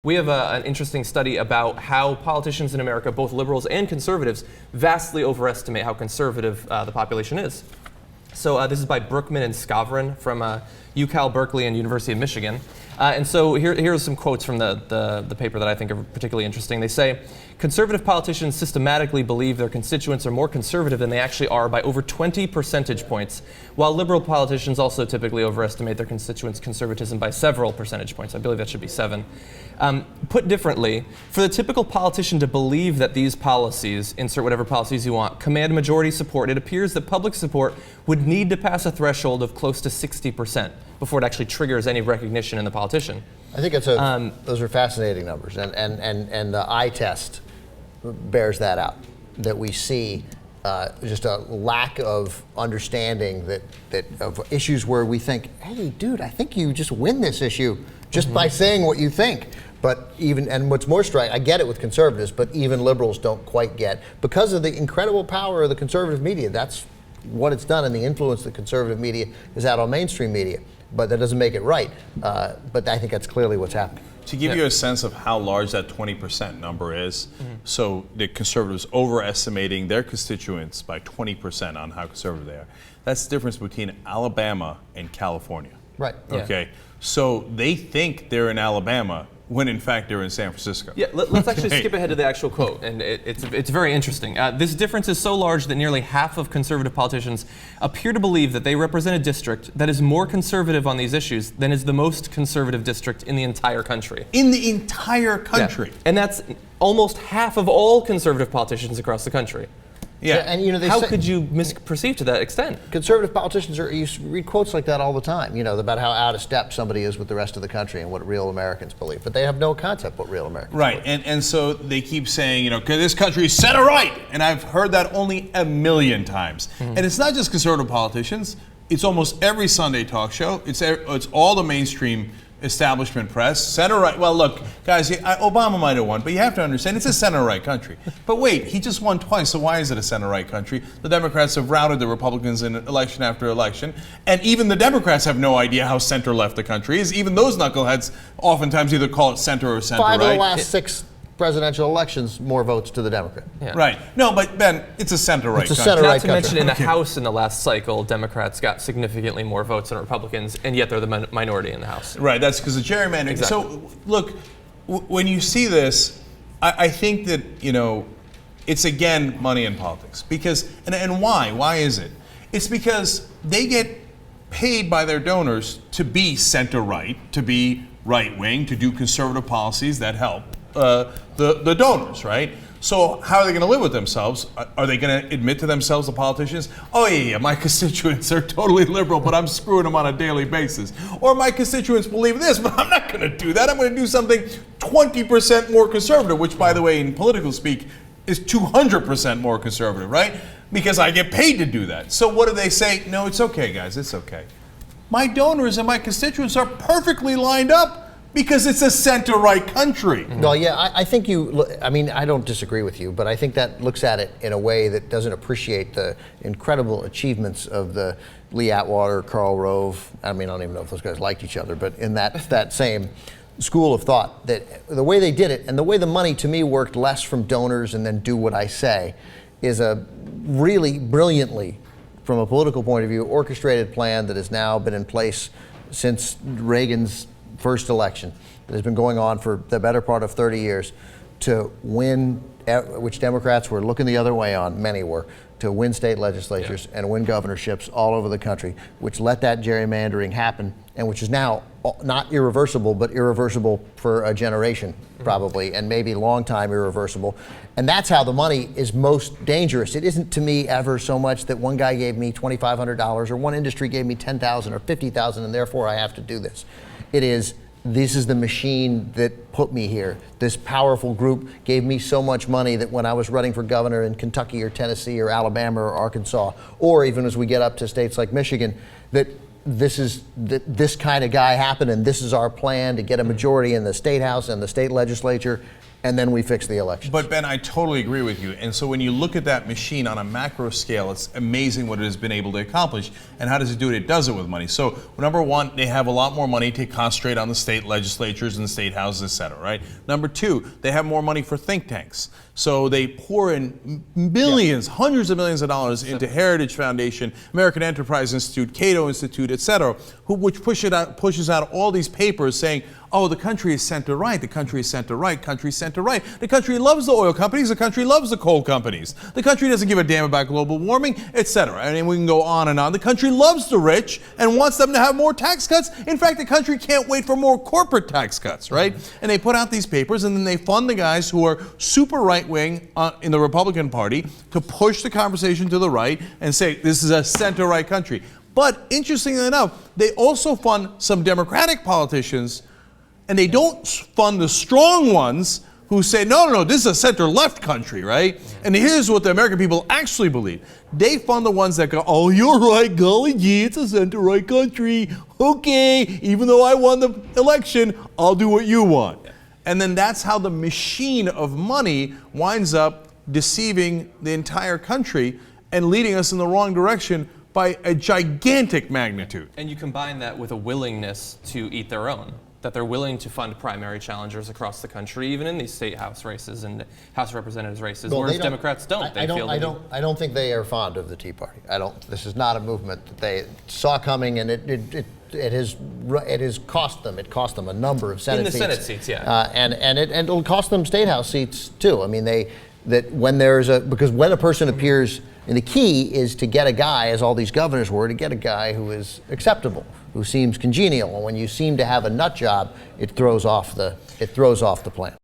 We have an interesting study about how politicians in America, both liberals and conservatives, vastly overestimate how conservative the population is. So this is by Brookman and Scavron from UCal, Berkeley, and University of Michigan. And so here are some quotes from the paper that I think are particularly interesting. They say, conservative politicians systematically believe their constituents are more conservative than they actually are by over 20 percentage points, while liberal politicians also typically overestimate their constituents' conservatism by several percentage points. I believe that should be 7. Put differently, for the typical politician to believe that these policies, insert whatever policies you want, command majority support, it appears that public support would need to pass a threshold of close to 60% before it actually triggers any recognition in the politician. I think those are fascinating numbers, and the eye test bears that out, that we see just a lack of understanding that of issues where we think, hey, dude, I think you just win this issue just by saying what you think. But and what's more striking, I get it with conservatives, but even liberals don't quite get, because of the incredible power of the conservative media. That's what it's done, and the influence that conservative media has had on mainstream media. But that doesn't make it right. But I think that's clearly what's happening. To give you a sense of how large that 20% number is, so the conservatives overestimating their constituents by 20% on how conservative they are. That's the difference between Alabama and California. Right. Okay. So they think they're in Alabama when in fact they're in San Francisco. Yeah, let's actually skip ahead to the actual quote, and it's very interesting. This difference is so large that nearly half of conservative politicians appear to believe that they represent a district that is more conservative on these issues than is the most conservative district in the entire country. In the entire country. Yeah. And that's almost half of all conservative politicians across the country. Yeah, and how could you misperceive to that extent? Conservative politicians you read quotes like that all the time, about how out of step somebody is with the rest of the country and what real Americans believe. But they have no concept what real Americans believe. And so they keep saying, this country is center right, and I've heard that only a million times. And it's not just conservative politicians; it's almost every Sunday talk show. It's all the mainstream establishment press, center right. Well, look, guys, Obama might have won, but you have to understand it's a center right country. But wait, he just won twice, so why is it a center right country? The Democrats have routed the Republicans in election after election, and even the Democrats have no idea how center left the country is. Even those knuckleheads oftentimes either call it center or center right. 5 of the last 6 presidential elections, more votes to the Democrat. Yeah. Right. No, but Ben, it's a center-right country. Not to mention in the House in the last cycle, Democrats got significantly more votes than Republicans, and yet they're the minority in the House. Right, that's because of gerrymandering. Exactly. So, look, when you see this, I think that, it's again money in politics. Because, and why? Why is it? It's because they get paid by their donors to be center-right, to be right-wing, to do conservative policies that help the donors, right? So how are they going to live with themselves? Are they going to admit to themselves, the politicians, oh yeah, my constituents are totally liberal, but I'm screwing them on a daily basis? Or my constituents believe this, but I'm not going to do that. I'm going to do something 20% more conservative, which, by the way, in political speak, is 200% more conservative, right? Because I get paid to do that. So what do they say? No, it's okay, guys, it's okay. My donors and my constituents are perfectly lined up because it's a center-right country. Well, yeah, I think I don't disagree with you, but I think that looks at it in a way that doesn't appreciate the incredible achievements of the Lee Atwater, Karl Rove. I don't even know if those guys liked each other, but in that same school of thought, that the way they did it and the way the money to me worked less from donors and then do what I say is a really brilliantly, from a political point of view, orchestrated plan that has now been in place since Reagan's first election, that has been going on for the better part of 30 years to win, which Democrats were looking the other way on, many were, to win state legislatures and win governorships all over the country, which let that gerrymandering happen, and which is now not irreversible, but irreversible for a generation probably, and maybe long time irreversible. And that's how the money is most dangerous. It isn't to me ever so much that one guy gave me $2,500 or one industry gave me $10,000 or $50,000 and therefore I have to do this. This is the machine that put me here. This powerful group gave me so much money that when I was running for governor in Kentucky or Tennessee or Alabama or Arkansas, or even as we get up to states like Michigan, that this kind of guy happened, and this is our plan to get a majority in the state house and the state legislature, and then we fix the election. But Ben, I totally agree with you. And so when you look at that machine on a macro scale, it's amazing what it has been able to accomplish. And how does it do it? It does it with money. So number one, they have a lot more money to concentrate on the state legislatures and the state houses, et cetera, right? Number two, they have more money for think tanks. So they pour in millions, hundreds of millions of dollars into Heritage Foundation, American Enterprise Institute, Cato Institute, et cetera, which pushes out all these papers saying, oh, the country is center right, the country is center right, country center right. The country loves the oil companies, the country loves the coal companies. The country doesn't give a damn about global warming, etc. I mean, we can go on and on. The country loves the rich and wants them to have more tax cuts. In fact, the country can't wait for more corporate tax cuts, right? And they put out these papers and then they fund the guys who are super right-wing in the Republican Party to push the conversation to the right and say, this is a center-right country. But interestingly enough, they also fund some Democratic politicians, and they don't fund the strong ones who say, no, this is a center-left country, right? And here's what the American people actually believe. They fund the ones that go, oh, you're right, golly gee, it's a center-right country. Okay, even though I won the election, I'll do what you want. And then that's how the machine of money winds up deceiving the entire country and leading us in the wrong direction by a gigantic magnitude. And you combine that with a willingness to eat their own, that they're willing to fund primary challengers across the country, even in these state house races and House of Representatives races, whereas Democrats don't. I don't think they are fond of the Tea Party. This is not a movement that they saw coming, and it has cost them. It cost them a number of Senate seats. In the Senate seats, yeah. And it'll cost them state house seats too. I mean, because when a person appears, and the key is to get a guy, as all these governors were, to get a guy who is acceptable, who seems congenial. And when you seem to have a nut job, it throws off the plan.